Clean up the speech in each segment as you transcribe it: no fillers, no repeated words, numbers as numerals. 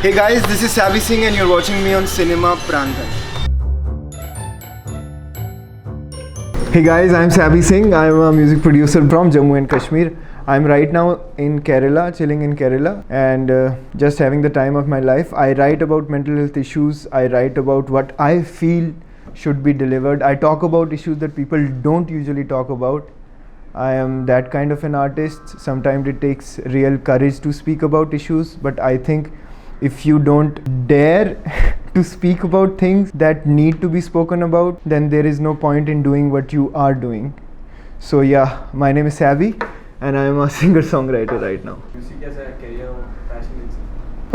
Hey guys, this is Sabi Singh and you're watching me on Cinema Pranthan. Hey guys, I'm Sabi Singh. I'm a music producer from Jammu and Kashmir. I'm right now in Kerala, chilling in Kerala and just having the time of my life. I write about mental health issues. I write about what I feel should be delivered. I talk about issues that people don't usually talk about. I am that kind of an artist. Sometimes it takes real courage to speak about issues, but I think if you don't dare to speak about things that need to be spoken about, then there is no point in doing what you are doing. So yeah, my name is Sabi and I am a singer-songwriter right now. Music as a career or passion?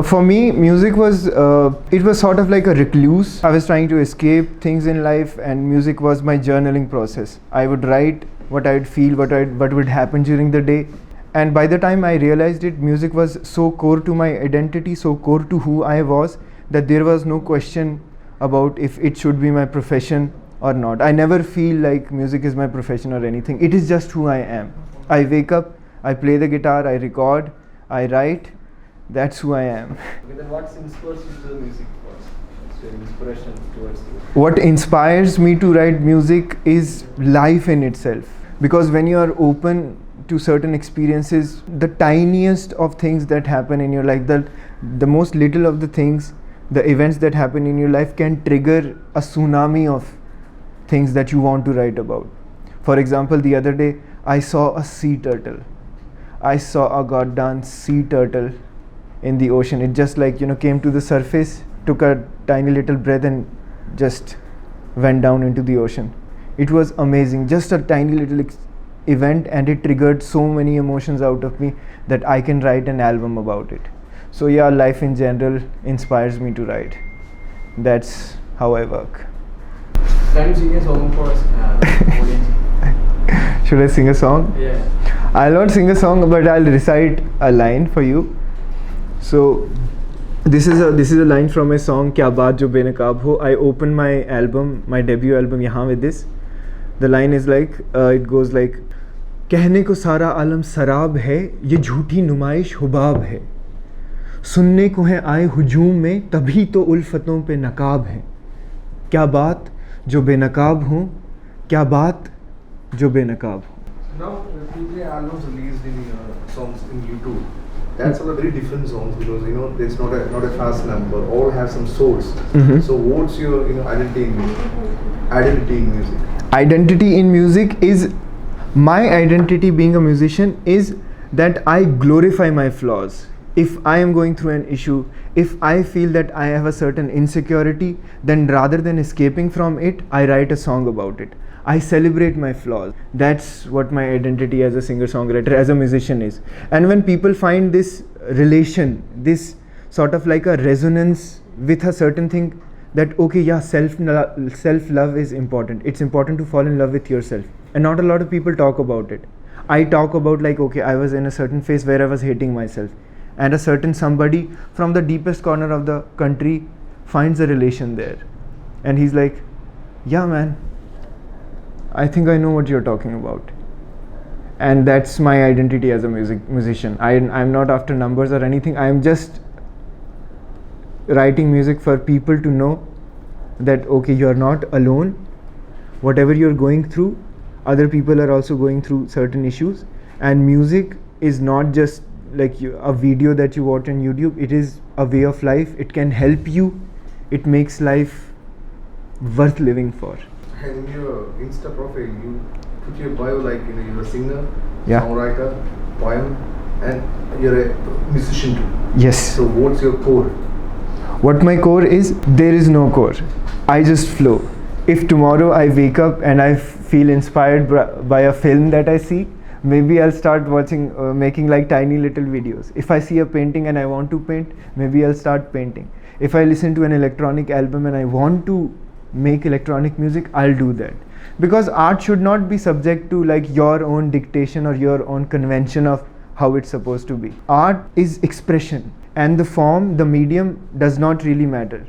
For me, music was it was sort of like a recluse. I was trying to escape things in life, and music was my journaling process. I would write what I would feel, what would happen during the day. And by the time I realized it, music was so core to my identity, so core to who I was, that there was no question about if it should be my profession or not. I never feel like music is my profession or anything. It is just who I am. I wake up, I play the guitar, I record, I write. That's who I am. Okay, then what inspires you to the music? What's your inspiration towards you? What inspires me to write music is life in itself. Because when you are open to certain experiences, the tiniest of things that happen in your life, the most little of the things, the events that happen in your life can trigger a tsunami of things that you want to write about. For example, the other day I saw a sea turtle. I saw a goddamn sea turtle in the ocean. It just came to the surface, took a tiny little breath and just went down into the ocean. It was amazing, just a tiny little event, and it triggered so many emotions out of me that I can write an album about it. So yeah, life in general inspires me to write. That's how I work. Can you sing a song for us? Audience? Should I sing a song? Yeah. I'll not sing a song, but I'll recite a line for you. So this is a line from a song Kya Baat Jo Benaqab Ho. I opened my album, my debut album yahan with this. The line is like, it goes like, कहने को सारा आलम सराब है, ये झूठी नुमाइश हुबाब है, सुनने को है आए हुजूम में, तभी तो उल्फतों पे नकाब है, क्या बात जो बेनकाब हो, क्या बात जो बेनकाब हो. Now, 2-3 albums released in songs in YouTube. That's all very different songs because there's not a fast number. All have some source. Mm-hmm. So what's your identity in music? Identity in music is, my identity being a musician is that I glorify my flaws. If I am going through an issue, if I feel that I have a certain insecurity, then rather than escaping from it, I write a song about it. I celebrate my flaws. That's what my identity as a singer-songwriter, as a musician is. And when people find this relation, this sort of like a resonance with a certain thing, that okay, yeah, self-love is important. It's important to fall in love with yourself. And not a lot of people talk about it. I talk about okay, I was in a certain phase where I was hating myself. And a certain somebody from the deepest corner of the country finds a relation there. And he's like, yeah man, I think I know what you're talking about. And that's my identity as a musician. I'm not after numbers or anything. I'm just writing music for people to know that okay, you're not alone. Whatever you're going through, other people are also going through certain issues. And music is not just like a video that you watch on YouTube. It is a way of life. It can help you. It makes life worth living for. And in your Insta profile, you put your bio like you're a singer, Yeah. songwriter, poem, and you're a musician too. Yes. So what's your core? What my core is, there is no core. I just flow. If tomorrow I wake up and I feel inspired by a film that I see, maybe I'll start making like tiny little videos. If I see a painting and I want to paint, maybe I'll start painting. If I listen to an electronic album and I want to make electronic music, I'll do that. Because art should not be subject to like your own dictation or your own convention of how it's supposed to be. Art is expression, and the form, the medium does not really matter.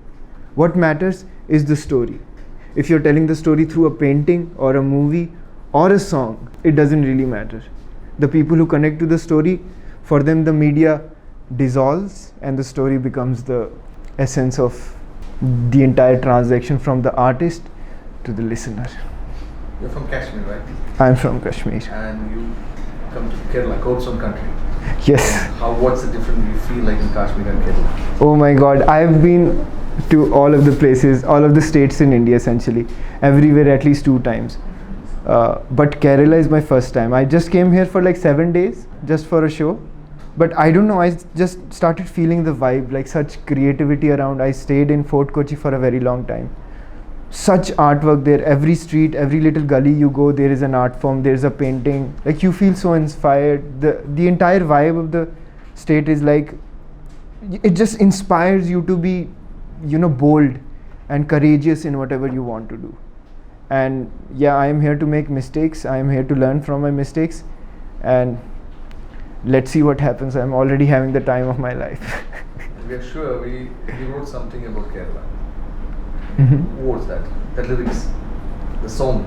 What matters is the story. If you're telling the story through a painting or a movie or a song, it doesn't really matter. The people who connect to the story, for them the media dissolves and the story becomes the essence of the entire transaction from the artist to the listener. You're from Kashmir, right? I'm from Kashmir. And you come to Kerala, God's own country. Yes. What's the difference you feel like in Kashmir and Kerala? Oh my God, I've been to all of the places, all of the states in India essentially, everywhere at least 2 times. But Kerala is my first time. I just came here for like 7 days, just for a show. But I don't know, I just started feeling the vibe, like such creativity around. I stayed in Fort Kochi for a very long time. Such artwork there, every street, every little gully you go, there is an art form, there's a painting. Like you feel so inspired. The entire vibe of the state is like, it just inspires you to be, you know, bold and courageous in whatever you want to do. And yeah, I am here to make mistakes. I am here to learn from my mistakes. And let's see what happens. I'm already having the time of my life. We are sure you wrote something about Kerala. Mhm. What was that? The lyrics, the song.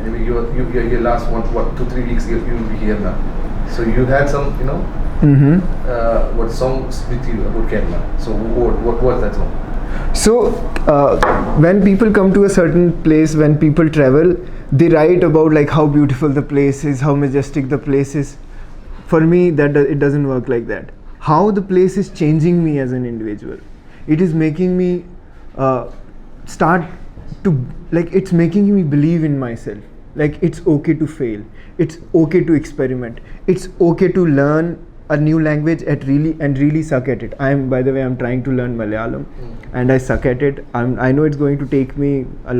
Anyway, your last 2-3 weeks you will be here now. So you had some, you know, what songs with you about Kerala. So what was that song? So when people come to a certain place, when people travel, they write about like how beautiful the place is, how majestic the place is. For me, it doesn't work like that. How the place is changing me as an individual. It is making me start to, like, it's making me believe in myself. Like it's okay to fail. It's okay to experiment. It's okay to learn a new language and really suck at it. By the way, I'm trying to learn Malayalam, and I suck at it. I know it's going to take me a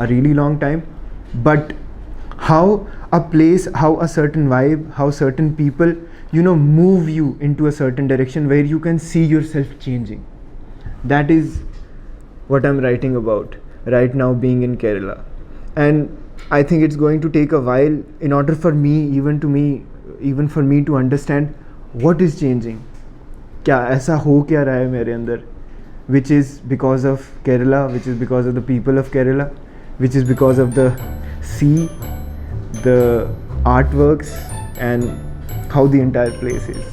really long time, but how a place, how a certain vibe, how certain people, you know, move you into a certain direction where you can see yourself changing. That is what I'm writing about right now, being in Kerala. And I think it's going to take a while in order for me, even for me to understand what is changing. क्या ऐसा हो क्या रहा है मेरे अंदर, which is because of Kerala, which is because of the people of Kerala, which is because of the sea, the artworks, and how the entire place is.